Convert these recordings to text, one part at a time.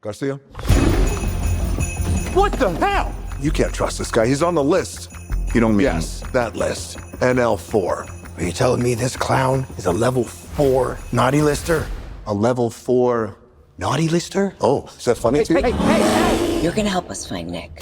Garcia? What the hell? You can't trust this guy. He's on the list. You don't mean... Yes, that list. NL4. Are you telling me this clown is a level 4 naughty lister? A level 4 naughty lister? Oh, is that funny to you? Hey! You're gonna help us find Nick.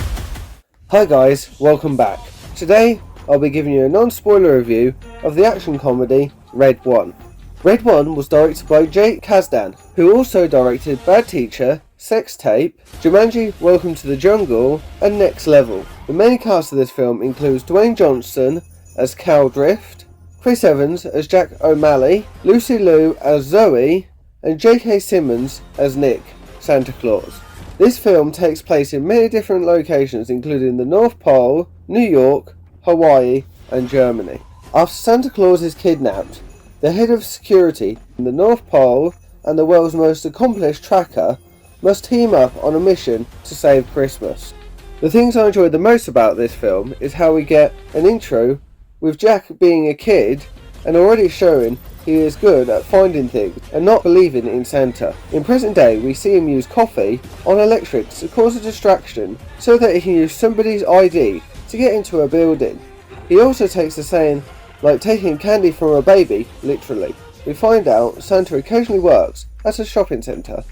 Hi guys, welcome back. Today, I'll be giving you a non-spoiler review of the action comedy Red 1. Red 1 was directed by Jake Kasdan, who also directed Bad Teacher, Sex Tape, Jumanji Welcome to the Jungle, and Next Level. The main cast of this film includes Dwayne Johnson as Cal Drift, Chris Evans as Jack O'Malley, Lucy Liu as Zoe, and J.K. Simmons as Nick, Santa Claus. This film takes place in many different locations including the North Pole, New York, Hawaii, and Germany. After Santa Claus is kidnapped, the head of security in the North Pole and the world's most accomplished tracker must team up on a mission to save Christmas. The things I enjoyed the most about this film is how we get an intro with Jack being a kid and already showing he is good at finding things and not believing in Santa. In present day, we see him use coffee on electrics to cause a distraction so that he can use somebody's ID to get into a building. He also takes the saying, like taking candy from a baby, literally. We find out Santa occasionally works at a shopping centre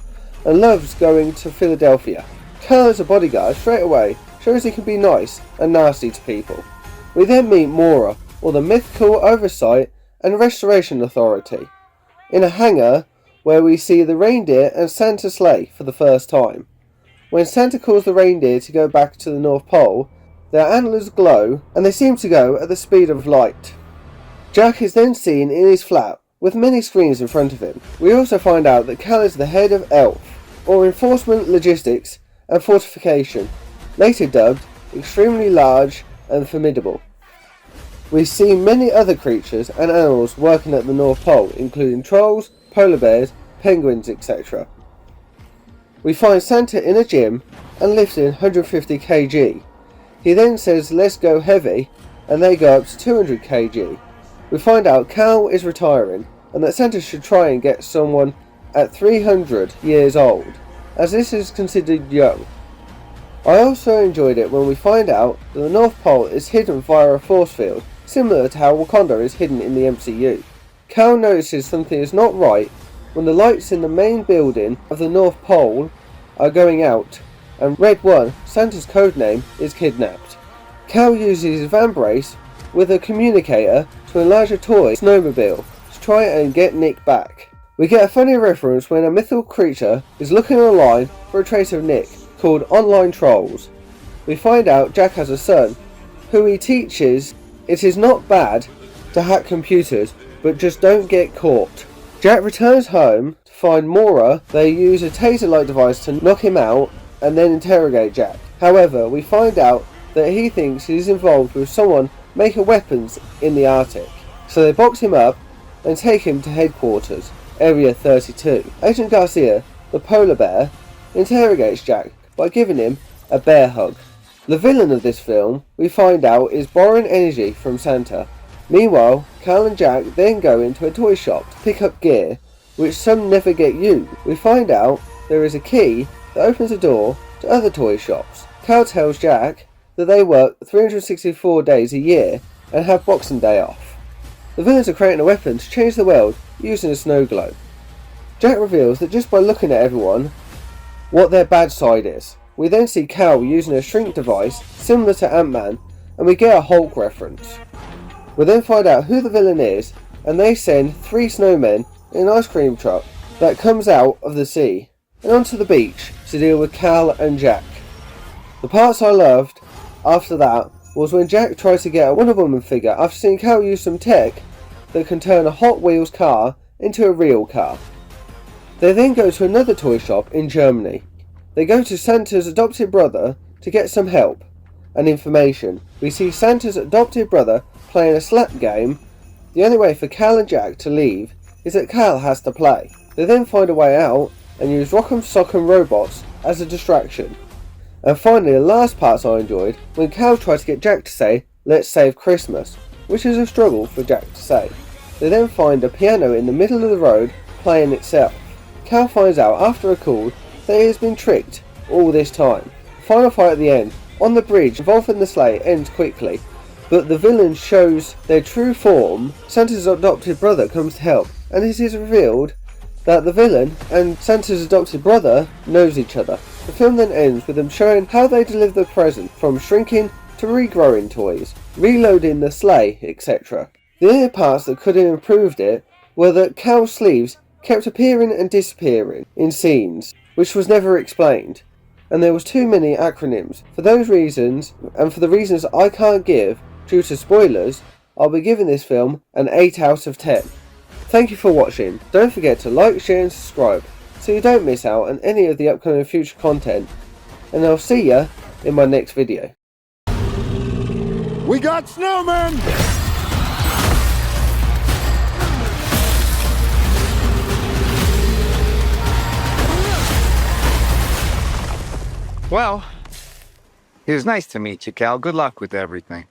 and loves going to Philadelphia. Cal as a bodyguard straight away shows he can be nice and nasty to people. We then meet m.o.r.a, or the Mythical Oversight and Restoration Authority, in a hangar where we see the reindeer and Santa's sleigh for the first time. When Santa calls the reindeer to go back to the North Pole, their antlers glow and they seem to go at the speed of light. Jack is then seen in his flat with many screens in front of him. We also find out that Cal is the head of e.l.f, or Enforcement Logistics and Fortification, later dubbed Extremely Large and Formidable. We see many other creatures and animals working at the North Pole, including trolls, polar bears, penguins, etc. We find Santa in a gym and lifting 150 kg. He then says let's go heavy and they go up to 200 kg. We find out Cal is retiring and that Santa should try and get someone at 300 years old, as this is considered young. I also enjoyed it when we find out that the North Pole is hidden via a force field, similar to how Wakanda is hidden in the MCU. Cal notices something is not right when the lights in the main building of the North Pole are going out and Red 1, Santa's codename, is kidnapped. Cal uses his van brace with a communicator to enlarge a toy snowmobile to try and get Nick back. We get a funny reference when a mythical creature is looking online for a trace of Nick, called Online Trolls. We find out Jack has a son, who he teaches it is not bad to hack computers, but just don't get caught. Jack returns home to find m.o.r.a. They use a taser-like device to knock him out and then interrogate Jack. However, we find out that he thinks he's involved with someone making weapons in the Arctic. So they box him up and take him to headquarters, Area 32. Agent Garcia, the polar bear, interrogates Jack by giving him a bear hug. The villain of this film, we find out, is borrowing energy from Santa. Meanwhile, Cal and Jack then go into a toy shop to pick up gear, which some never get used. We find out there is a key that opens a door to other toy shops. Cal tells Jack that they work 364 days a year and have Boxing Day off. The villains are creating a weapon to change the world using a snow globe. Jack reveals that just by looking at everyone, what their bad side is. We then see Cal using a shrink device similar to Ant-Man, and we get a Hulk reference. We then find out who the villain is, and they send 3 snowmen in an ice cream truck that comes out of the sea and onto the beach to deal with Cal and Jack. The parts I loved after that was when Jack tries to get a Wonder Woman figure after seeing Cal use some tech that can turn a Hot Wheels car into a real car. They then go to another toy shop in Germany. They go to Santa's adopted brother to get some help and information. We see Santa's adopted brother playing a slap game. The only way for Cal and Jack to leave is that Cal has to play. They then find a way out and use Rock'em Sock'em robots as a distraction. And finally, the last parts I enjoyed, when Cal tries to get Jack to say, let's save Christmas, which is a struggle for Jack to say. They then find a piano in the middle of the road playing itself. Cal finds out after a call that he has been tricked all this time. The final fight at the end, on the bridge involving the sleigh, ends quickly, but the villain shows their true form. Santa's adopted brother comes to help, and it is revealed that the villain and Santa's adopted brother knows each other. The film then ends with them showing how they deliver the present, from shrinking to regrowing toys, reloading the sleigh, etc. The only parts that could have improved it were that Cal's sleeves kept appearing and disappearing in scenes, which was never explained, and there was too many acronyms. For those reasons, and for the reasons I can't give due to spoilers, I'll be giving this film an 8 out of 10. Thank you for watching. Don't forget to like, share and subscribe so you don't miss out on any of the upcoming future content, and I'll see ya in my next video. We got snowmen! Well, it was nice to meet you, Cal. Good luck with everything.